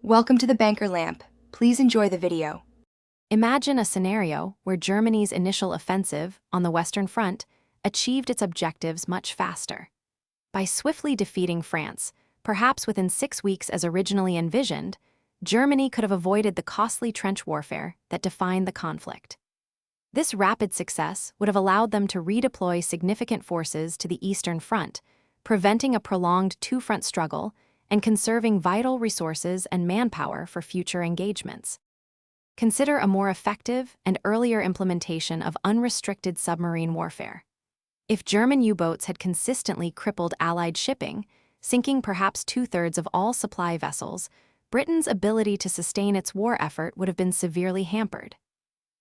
Welcome to the Banker Lamp. Please enjoy the video. Imagine a scenario where Germany's initial offensive on the Western Front achieved its objectives much faster. By swiftly defeating France, perhaps within 6 weeks as originally envisioned, Germany could have avoided the costly trench warfare that defined the conflict. This rapid success would have allowed them to redeploy significant forces to the Eastern Front, preventing a prolonged two-front struggle and conserving vital resources and manpower for future engagements. Consider a more effective and earlier implementation of unrestricted submarine warfare. If German U-boats had consistently crippled Allied shipping, sinking perhaps 2/3 of all supply vessels, Britain's ability to sustain its war effort would have been severely hampered.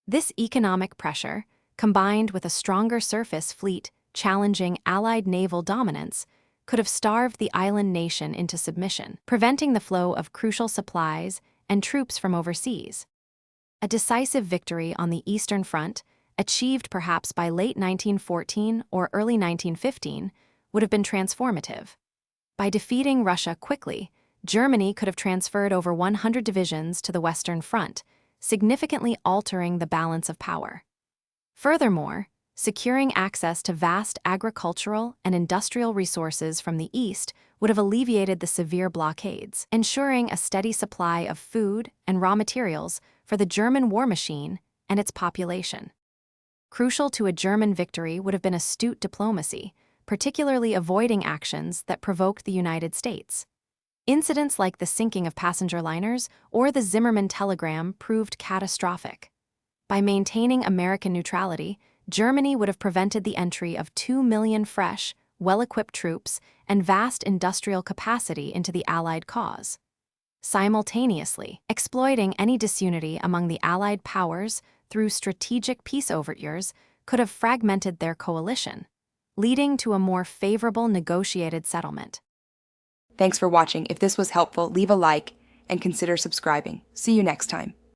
This economic pressure, combined with a stronger surface fleet challenging Allied naval dominance, could have starved the island nation into submission, preventing the flow of crucial supplies and troops from overseas. A decisive victory on the Eastern Front, achieved perhaps by late 1914 or early 1915, would have been transformative. By defeating Russia quickly, Germany could have transferred over 100 divisions to the Western Front, significantly altering the balance of power. Furthermore, securing access to vast agricultural and industrial resources from the east would have alleviated the severe blockades, ensuring a steady supply of food and raw materials for the German war machine and its population. Crucial to a German victory would have been astute diplomacy, particularly avoiding actions that provoked the United States. Incidents like the sinking of passenger liners or the Zimmermann telegram proved catastrophic. By maintaining American neutrality, Germany would have prevented the entry of 2 million fresh, well-equipped troops and vast industrial capacity into the Allied cause. Simultaneously, exploiting any disunity among the Allied powers through strategic peace overtures could have fragmented their coalition, leading to a more favorable negotiated settlement. Thanks for watching. If this was helpful, leave a like and consider subscribing. See you next time.